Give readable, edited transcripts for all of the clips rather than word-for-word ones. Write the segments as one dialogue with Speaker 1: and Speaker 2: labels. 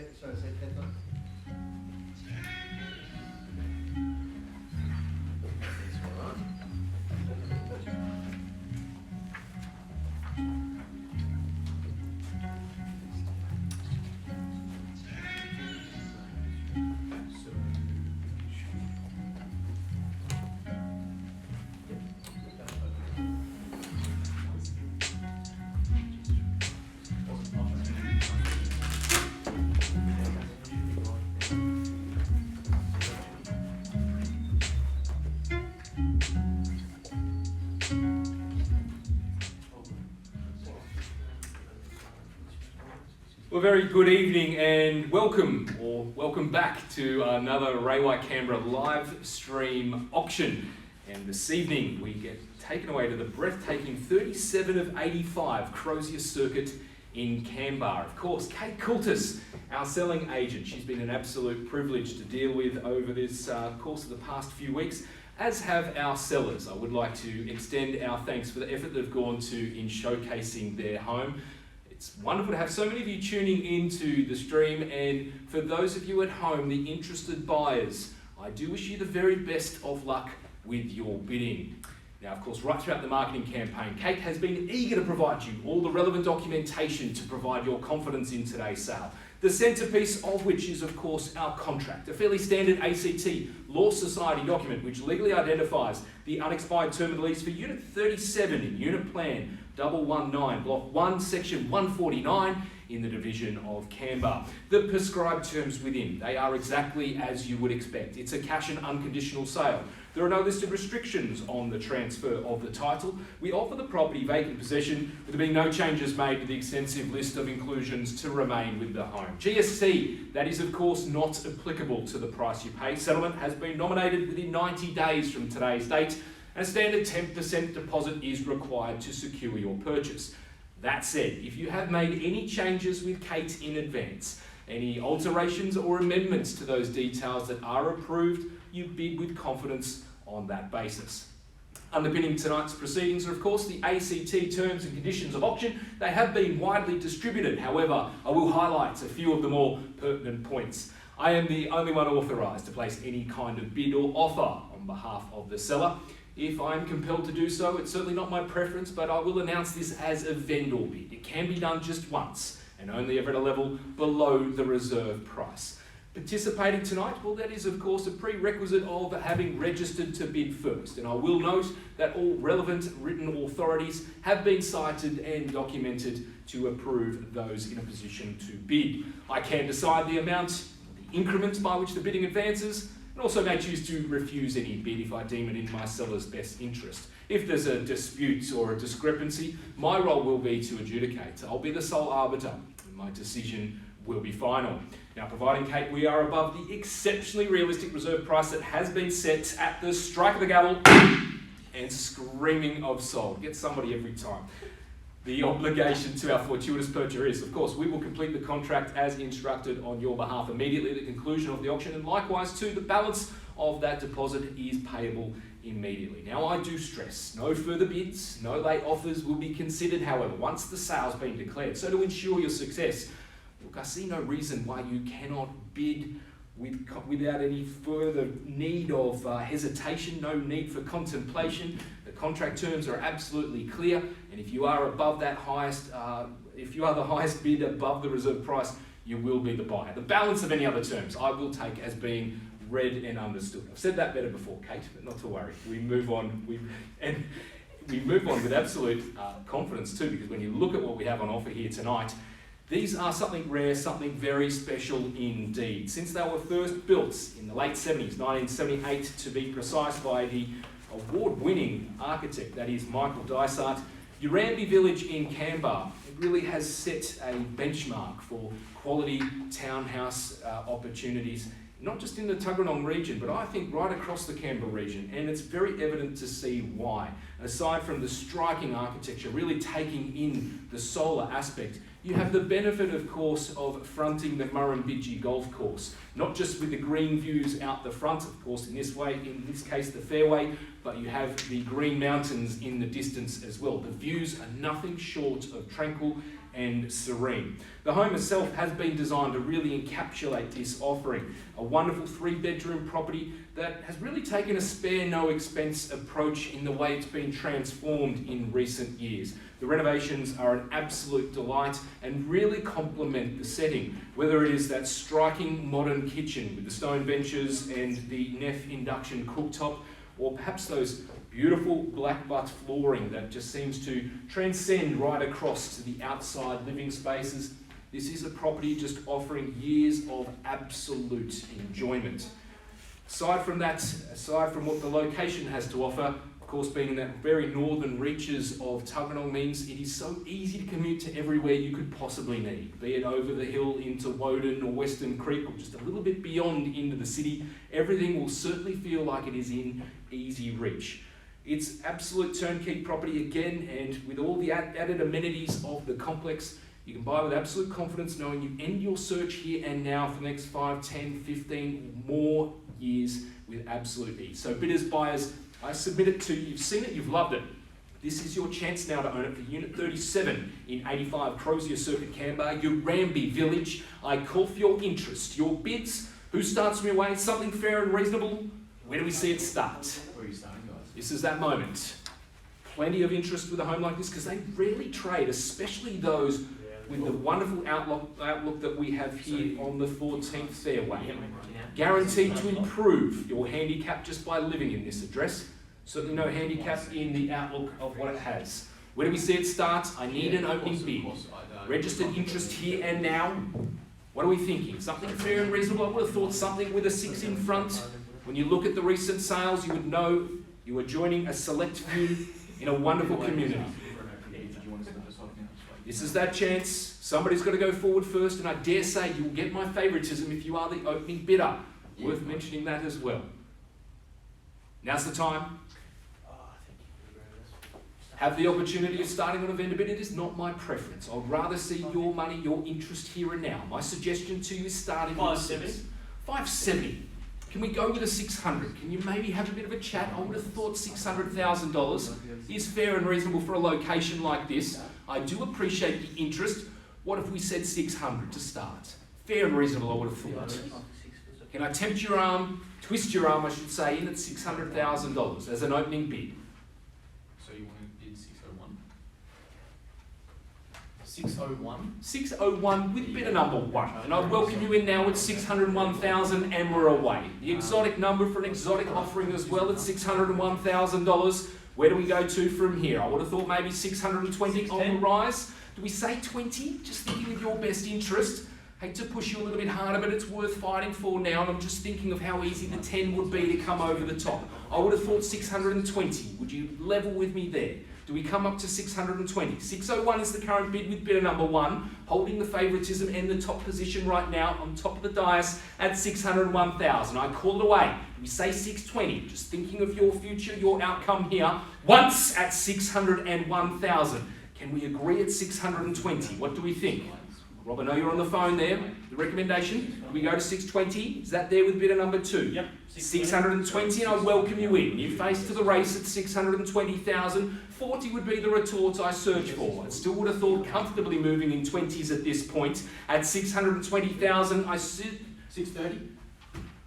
Speaker 1: Sorry, say that one.
Speaker 2: Well, very good evening and welcome back to another Ray White Canberra live stream auction. And this evening we get taken away to the breathtaking 37 of 85 Crozier circuit in Kambah. Of course, Kate Coultis, our selling agent. She's been an absolute privilege to deal with over this course of the past few weeks, as have our sellers. I would like to extend our thanks for the effort they've gone to in showcasing their home. It's wonderful to have so many of you tuning into the stream, and for those of you at home, the interested buyers, I do wish you the very best of luck with your bidding. Now, of course, right throughout the marketing campaign, Kate has been eager to provide you all the relevant documentation to provide your confidence in today's sale. The centrepiece of which is, of course, our contract, a fairly standard ACT Law Society document which legally identifies the unexpired term of the lease for Unit 37 in Unit Plan 119, Block 1, Section 149 in the division of Kambah. The prescribed terms within, they are exactly as you would expect. It's a cash and unconditional sale. There are no listed restrictions on the transfer of the title. We offer the property vacant possession, with there being no changes made to the extensive list of inclusions to remain with the home. GST, that is of course not applicable to the price you pay. Settlement has been nominated within 90 days from today's date, and a standard 10% deposit is required to secure your purchase. That said, if you have made any changes with Kate in advance, any alterations or amendments to those details that are approved, you bid with confidence on that basis. Underpinning tonight's proceedings are, of course, the ACT terms and conditions of auction. They have been widely distributed. However, I will highlight a few of the more pertinent points. I am the only one authorised to place any kind of bid or offer on behalf of the seller. If I'm compelled to do so, it's certainly not my preference, but I will announce this as a vendor bid. It can be done just once, and only ever at a level below the reserve price. Participating tonight, well, that is of course a prerequisite of having registered to bid first, and I will note that all relevant written authorities have been cited and documented to approve those in a position to bid. I can decide the amount, the increments by which the bidding advances, and also may choose to refuse any bid if I deem it in my seller's best interest. If there's a dispute or a discrepancy, my role will be to adjudicate. I'll be the sole arbiter, and my decision will be final. Now, providing Kate we are above the exceptionally realistic reserve price that has been set at the strike of the gavel and screaming of sold. Get somebody every time. The obligation to our fortuitous purchaser is, of course, we will complete the contract as instructed on your behalf immediately at the conclusion of the auction, and likewise too, the balance of that deposit is payable immediately. Now, I do stress, no further bids, no late offers will be considered, however, once the sale's been declared. So to ensure your success, look, I see no reason why you cannot bid without any further need of hesitation, no need for contemplation. The contract terms are absolutely clear, and if you are above that if you are the highest bid above the reserve price, you will be the buyer. The balance of any other terms I will take as being read and understood. I've said that better before, Kate, but not to worry. We move on. We move on with absolute confidence too, because when you look at what we have on offer here tonight, these are something rare, something very special indeed. Since they were first built in the late 70s, 1978 to be precise, by the award-winning architect, that is Michael Dysart, Urambi Village in Kambah, it really has set a benchmark for quality townhouse opportunities, not just in the Tuggeranong region, but I think right across the Canberra region, and it's very evident to see why. Aside from the striking architecture, really taking in the solar aspect, you have the benefit, of course, of fronting the Murrumbidgee Golf Course, not just with the green views out the front, of course, in this case, the fairway, but you have the Green Mountains in the distance as well. The views are nothing short of tranquil and serene. The home itself has been designed to really encapsulate this offering. A wonderful 3-bedroom property that has really taken a spare no expense approach in the way it's been transformed in recent years. The renovations are an absolute delight and really complement the setting, whether it is that striking modern kitchen with the stone benches and the Neff induction cooktop, or perhaps those beautiful black butt flooring that just seems to transcend right across to the outside living spaces. This is a property just offering years of absolute enjoyment. Aside from what the location has to offer, of course being in that very northern reaches of Tuggeranong means it is so easy to commute to everywhere you could possibly need, be it over the hill into Woden or Western Creek or just a little bit beyond into the city. Everything will certainly feel like it is in easy reach. It's absolute turnkey property again, and with all the added amenities of the complex, you can buy with absolute confidence knowing you end your search here and now for the next 5, 10, 15 more years with absolute ease. So bidders, buyers, I submit it to you. You've seen it, you've loved it. This is your chance now to own it for Unit 37 in 85 Crozier Circuit, Kambah, Urambi Village. I call for your interest, your bids. Who starts me away? Something fair and reasonable? Where do we see it start?
Speaker 1: Where are you starting, guys?
Speaker 2: This is that moment. Plenty of interest with a home like this because they rarely trade, especially those with the wonderful outlook that we have here on the 14th fairway. Guaranteed to improve your handicap just by living in this address. Certainly no handicap in the outlook of what it has. Where do we see it start? I need an opening bid. Registered interest here and now. What are we thinking? Something fair and reasonable? I would have thought something with a 6 in front. When you look at the recent sales, you would know you are joining a select few in a wonderful community. This is that chance. Somebody's got to go forward first, and I dare say you'll get my favouritism if you are the opening bidder. Worth mentioning that as well. Now's the time. Have the opportunity of starting on a vendor bid. It is not my preference. I'd rather see your money, your interest here and now. My suggestion to you is starting with 570. Can we go with a 600? Can you maybe have a bit of a chat? I would have thought $600,000 is fair and reasonable for a location like this. I do appreciate the interest. What if we said 600 to start? Fair and reasonable, I would have thought. Can I tempt your arm, twist your arm, I should say, in at $600,000 as an opening bid?
Speaker 1: So you want to bid 601? 601?
Speaker 2: 601 with bidder number 1. And I'd welcome you in now at 601,000 and we're away. The exotic number for an exotic offering as well at $601,000. Where do we go to from here? I would have thought maybe 620 on the rise. Do we say 20? Just thinking with your best interest. Hate to push you a little bit harder, but it's worth fighting for now. And I'm just thinking of how easy the 10 would be to come over the top. I would have thought 620. Would you level with me there? Do we come up to 620? 601 is the current bid with bidder number 1, holding the favouritism and the top position right now on top of the dais at 601,000. I call it away. We say 620, just thinking of your future, your outcome here. Once at 601,000. Can we agree at 620? What do we think? Rob, I know you're on the phone there. The recommendation, do we go to 620? Is that there with bidder number 2?
Speaker 3: Yep.
Speaker 2: 620, and I welcome you in. You face to the race at 620,000. 40 would be the retort I search for. I still would have thought comfortably moving in 20s at this point. At 620,000, I sit 630.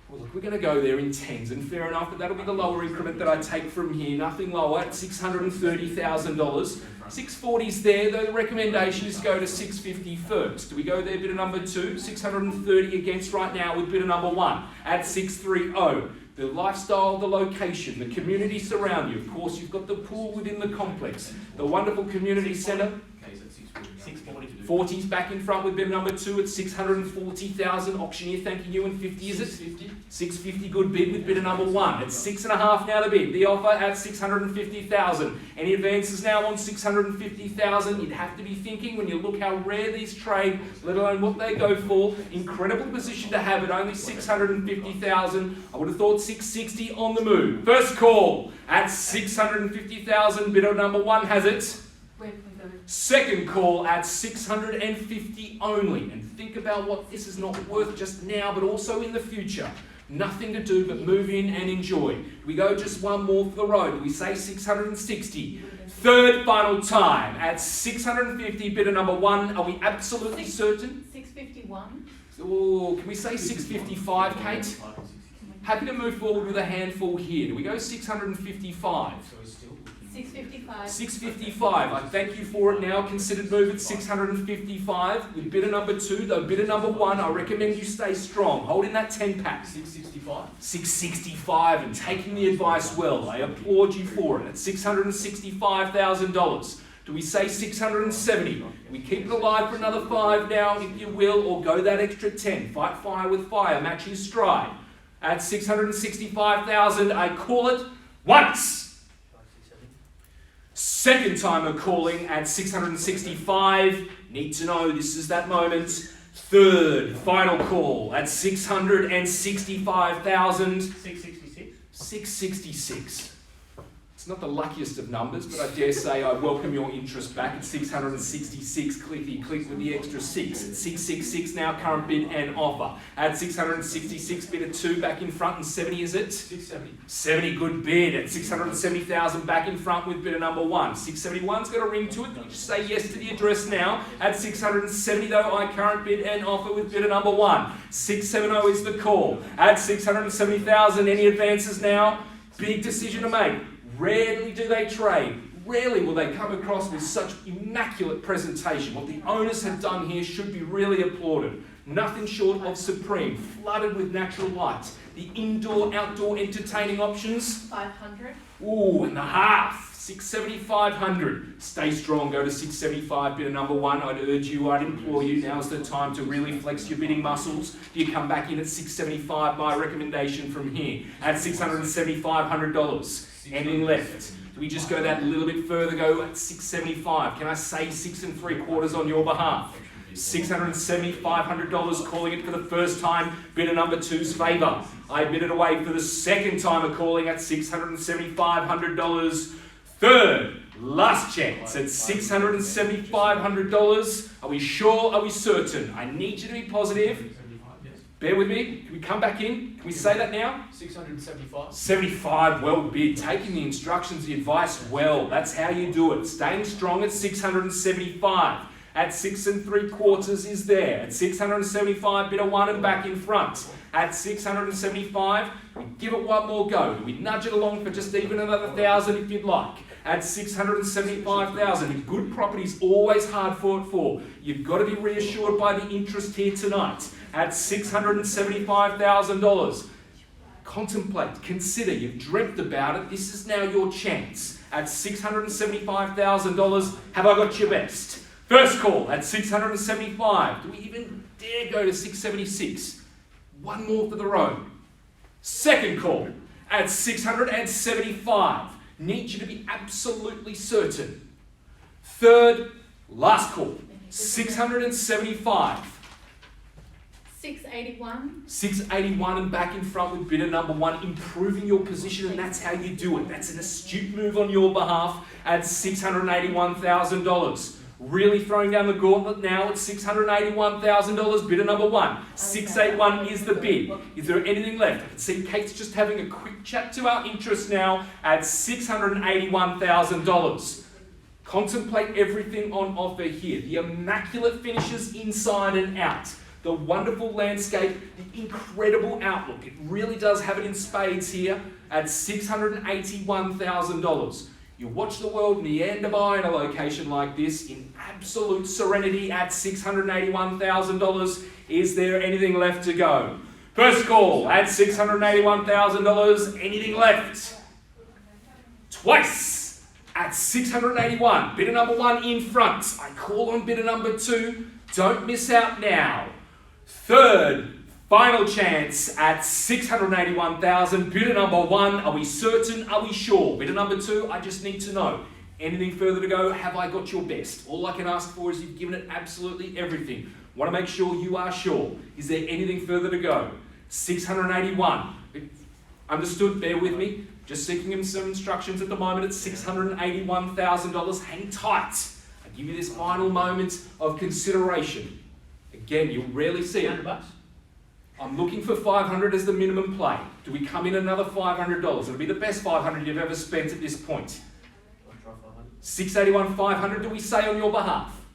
Speaker 2: Well, look, we're going to go there in 10s, and fair enough, but that'll be the lower increment that I take from here. Nothing lower at $630,000. 640's there, though the recommendation is to go to 650 first. Do we go there, bidder number 2? 630 against right now with bidder number 1 at 630. The lifestyle, the location, the community surround you. Of course, you've got the pool within the complex, the wonderful community centre. 40's back in front with bidder number 2 at 640,000. Auctioneer thanking you, and 50 is it? 650 good bid with bidder number 1 at 6.5 now to bid. The offer at 650,000. Any advances now on 650,000? You'd have to be thinking when you look how rare these trade, let alone what they go for. Incredible position to have at only 650,000. I would have thought 660 on the move. First call at 650,000. Bidder number 1 has it. Second call at 650 only. And think about what this is not worth just now, but also in the future. Nothing to do but move in and enjoy. We go just one more for the road. We say 660. Third final time at 650, bidder number 1. Are we absolutely certain?
Speaker 3: 651.
Speaker 2: Oh, can we say 655, Kate? Happy to move forward with a handful here. Do we go 655?
Speaker 1: So we're still looking.
Speaker 3: 655.
Speaker 2: 655. I thank you for it now. Considered move at 655. With bidder number 2, though bidder number 1, I recommend you stay strong. Hold in that 10 pack.
Speaker 1: 665.
Speaker 2: 665 and taking the advice well. I applaud you for it. At $665,000. Do we say 670? We keep it alive for another 5 now, if you will, or go that extra 10. Fight fire with fire. Match his stride. At 665,000, I call it once. Second time of calling at 665. Need to know this is that moment. Third final call at 665,000.
Speaker 1: 666.
Speaker 2: 666. It's not the luckiest of numbers, but I dare say I welcome your interest back at 666. Clicky click with the extra 6. At 666 now, current bid and offer. At 666, bid at 2 back in front, and 70 is it?
Speaker 1: 670.
Speaker 2: 70, good bid. At 670,000 back in front with bidder number 1. 671's got a ring to it. You just say yes to the address now. At 670 though, I current bid and offer with bidder number 1. 670 is the call. At 670,000, any advances now? Big decision to make. Rarely do they trade. Rarely will they come across with such immaculate presentation. What the owners have done here should be really applauded. Nothing short of supreme, flooded with natural light. The indoor-outdoor entertaining options.
Speaker 3: 500.
Speaker 2: Ooh, and the half. 670, 500. Stay strong, go to 675, bidder number 1. I'd urge you, I'd implore you, now's the time to really flex your bidding muscles. Do you come back in at 675, my recommendation from here, at $675. Anything left? Do we just go that little bit further, go at 675? Can I say 6 3/4 on your behalf? $670, calling it for the first time, bidder number 2's favour. I bid it away for the second time of calling at $675. Third, last chance at $675. Are we sure? Are we certain? I need you to be positive.
Speaker 1: 675, yes.
Speaker 2: Bear with me. Can we come back in? Can we say that now?
Speaker 1: 675.
Speaker 2: 75, well bid. Taking the instructions, the advice well. That's how you do it. Staying strong at 675. At 6 3/4 is there. At 675, bidder 1 and back in front. At 675, we give it one more go. We nudge it along for just even another 1,000 if you'd like. At 675,000, good property's always hard fought for. You've got to be reassured by the interest here tonight. At $675,000. Contemplate, consider, you've dreamt about it, this is now your chance. At $675,000, have I got your best? First call at 675. Do we even dare go to 676? One more for the road. Second call at 675. Need you to be absolutely certain. Third, last call, 675.
Speaker 3: 681.
Speaker 2: 681 and back in front with bidder number 1, improving your position, and that's how you do it. That's an astute move on your behalf at $681,000. Really throwing down the gauntlet now at $681,000, bidder number 1. 681 is the bid. Is there anything left? I can see Kate's just having a quick chat to our interest now at $681,000. Contemplate everything on offer here. The immaculate finishes inside and out. The wonderful landscape, the incredible outlook. It really does have it in spades here at $681,000. You watch the world meander by in a location like this in absolute serenity at $681,000. Is there anything left to go? First call at $681,000. Anything left? Twice at $681. Bidder number 1 in front. I call on bidder number 2. Don't miss out now. Third, final chance at $681,000. Bidder number 1, are we certain? Are we sure? Bidder number 2, I just need to know. Anything further to go? Have I got your best? All I can ask for is you've given it absolutely everything. Want to make sure you are sure. Is there anything further to go? 681. Understood? Bear with me. Just seeking him some instructions at the moment at $681,000. Hang tight. I give you this final moment of consideration. Again, you'll rarely see it.
Speaker 1: $100.
Speaker 2: I'm looking for 500 as the minimum play. Do we come in another $500? It'll be the best 500 you've ever spent at this point.
Speaker 1: I'll try 500.
Speaker 2: 681,500, do we say on your behalf?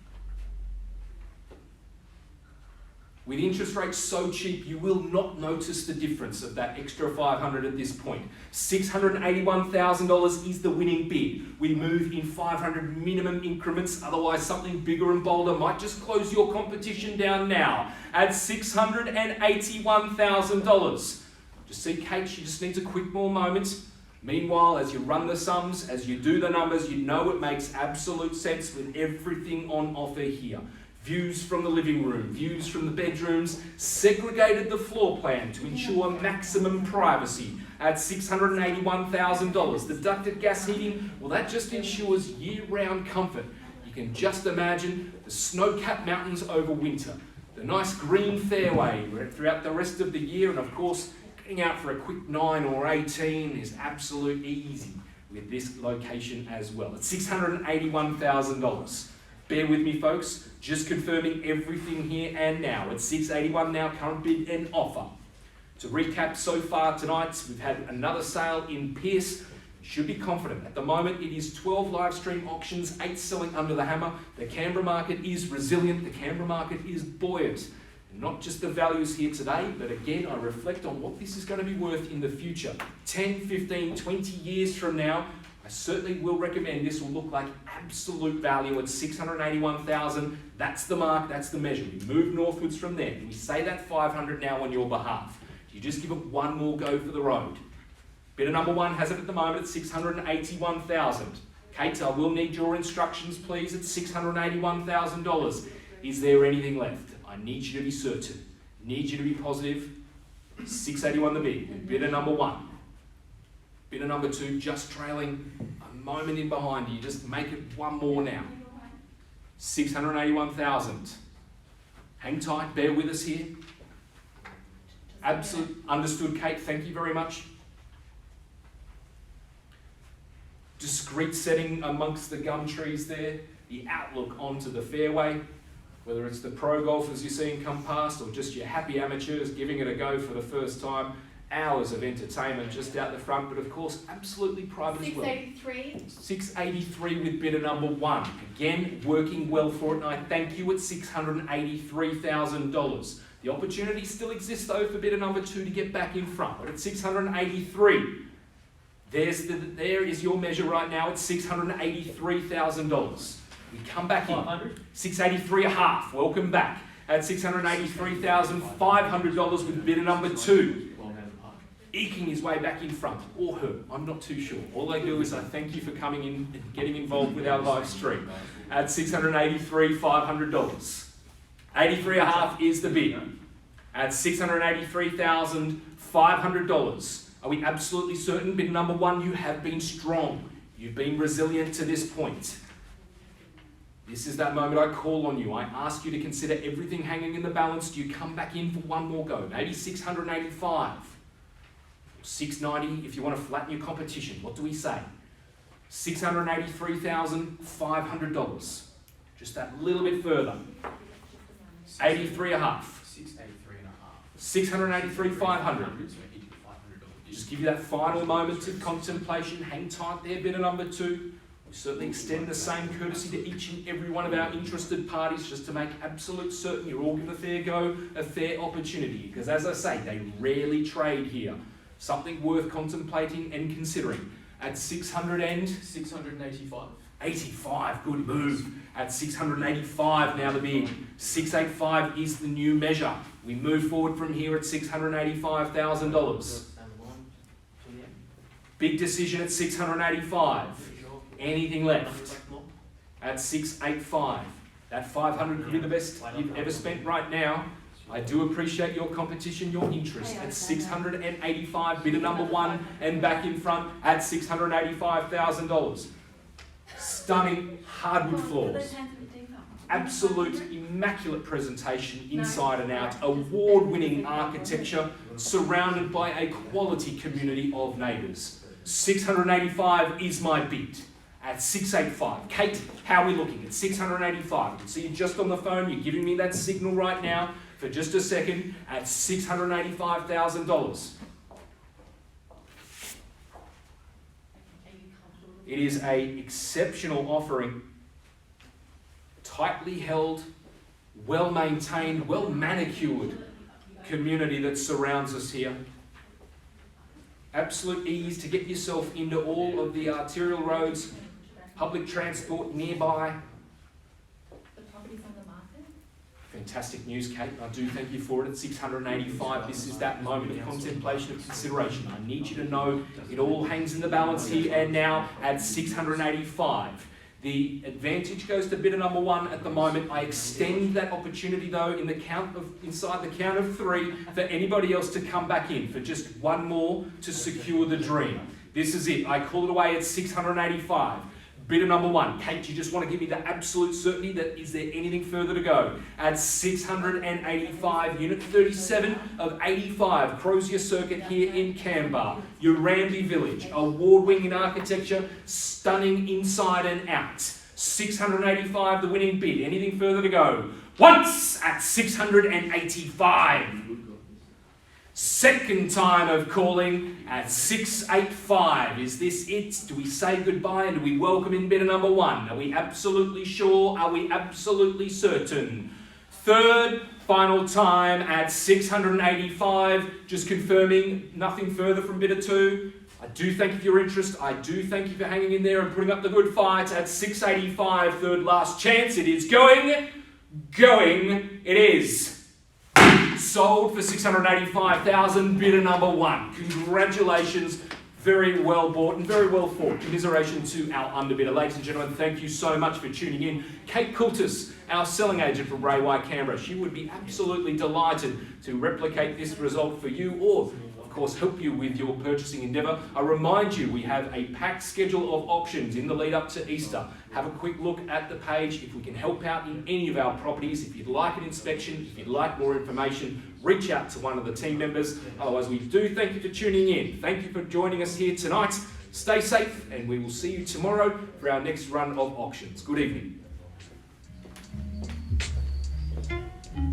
Speaker 2: With interest rates so cheap, you will not notice the difference of that extra 500 at this point. $681,000 is the winning bid. We move in 500 minimum increments, otherwise something bigger and bolder might just close your competition down now at $681,000. Just see Kate, she just needs a quick more moment. Meanwhile, as you run the sums, as you do the numbers, you know it makes absolute sense with everything on offer here. Views from the living room, views from the bedrooms, segregated the floor plan to ensure maximum privacy at $681,000. Deducted gas heating, well, that just ensures year-round comfort. You can just imagine the snow-capped mountains over winter, the nice green fairway throughout the rest of the year, and of course, getting out for a quick 9 or 18 is absolute easy with this location as well. It's $681,000. Bear with me, folks. Just confirming everything here and now. It's $681 now, current bid and offer. To recap so far tonight, we've had another sale in Pierce. Should be confident. At the moment, it is 12 live stream auctions, 8 selling under the hammer. The Canberra market is resilient. The Canberra market is buoyant. And not just the values here today, but again, I reflect on what this is going to be worth in the future. 10, 15, 20 years from now, I certainly will recommend this will look like absolute value at $681,000. That's the mark, that's the measure. We move northwards from there. And we say that 500 now on your behalf. You just give it one more go for the road. Bidder number one has it at the moment at $681,000. Kate, I will need your instructions, please, at $681,000. Is there anything left? I need you to be certain. Need you to be positive. 681 the bid. Bidder number one. Bidder number two just trailing a moment in behind you. Just make it one more now. 681,000. Hang tight, bear with us here. Absolute, understood, Kate, thank you very much. Discreet setting amongst the gum trees there. The outlook onto the fairway. Whether it's the pro golfers you're seeing come past or just your happy amateurs giving it a go for the first time. Hours of entertainment just out the front, but of course, absolutely private as well.
Speaker 3: 683.
Speaker 2: 683 with bidder number one. Again, working well for it, and I thank you at $683,000. The opportunity still exists though for bidder number two to get back in front, but at 683, there is your measure right now at $683,000. We come back in. 683 a half. Welcome back at $683,500 with bidder number two. Eking his way back in front, or her, I'm not too sure. All I do is I thank you for coming in and getting involved with our live stream at $683,500. 83 a half is the bid at $683,500. Are we absolutely certain? Bid number one, you have been strong. You've been resilient to this point. This is that moment I call on you. I ask you to consider everything hanging in the balance. Do you come back in for one more go? Maybe 685. 690 if you want to flatten your competition. What do we say? $683,500. Just that little bit further. 83 a half. 683,500. Just give you that final moment of contemplation. Hang tight there, bidder number two. We certainly extend the same courtesy to each and every one of our interested parties just to make absolute certain you're all given a fair go, a fair opportunity. Because as I say, they rarely trade here. Something worth contemplating and considering. At
Speaker 1: 685.
Speaker 2: 85, good move. At 685 now the bid. 685 is the new measure. We move forward from here at $685,000. Big decision at 685. Anything left? At 685. That 500 could be the best you've ever spent right now. I do appreciate your competition, your interest at 685, bidder number one, and back in front at $685,000. Stunning hardwood floors. Absolute immaculate presentation inside and out. Award-winning architecture surrounded by a quality community of neighbours. 685 is my bid. At 685. Kate, how are we looking? At 685. I can see you just on the phone. You're giving me that signal right now. For just a second, at $685,000. It is an exceptional offering, tightly held, well-maintained, well-manicured community that surrounds us here. Absolute ease to get yourself into all of the arterial roads, public transport nearby.
Speaker 3: The property's on the market?
Speaker 2: Fantastic news, Kate. I do thank you for it. At 685, this is that moment of contemplation, of consideration. I need you to know it all hangs in the balance here and now at 685. The advantage goes to bidder number one at the moment. I extend that opportunity though inside the count of three for anybody else to come back in for just one more to secure the dream. This is it. I call it away at 685. Bidder number one. Kate, you just want to give me the absolute certainty that is there anything further to go? At 685, unit 37 of 85, Crozier Circuit here in Kambah, Urambi Village, award-winning architecture, stunning inside and out. 685, the winning bid. Anything further to go? Once at 685. Second time of calling at 685. Is this it? Do we say goodbye and do we welcome in bidder number one? Are we absolutely sure? Are we absolutely certain? Third, final time at 685. Just confirming, nothing further from bidder two. I do thank you for your interest. I do thank you for hanging in there and putting up the good fight at 685. Third last chance. It is going. It is. Sold for 685,000, bidder number one. Congratulations, very well bought and very well fought. Commiseration to our underbidder. Ladies and gentlemen, thank you so much for tuning in. Kate Coultis, our selling agent from Raywhite Canberra, she would be absolutely delighted to replicate this result for you or, of course, help you with your purchasing endeavour. I remind you, we have a packed schedule of options in the lead up to Easter. Have a quick look at the page. If we can help out in any of our properties, if you'd like an inspection, if you'd like more information, reach out to one of the team members. Otherwise, we do thank you for tuning in. Thank you for joining us here tonight. Stay safe, and we will see you tomorrow for our next run of auctions. Good evening.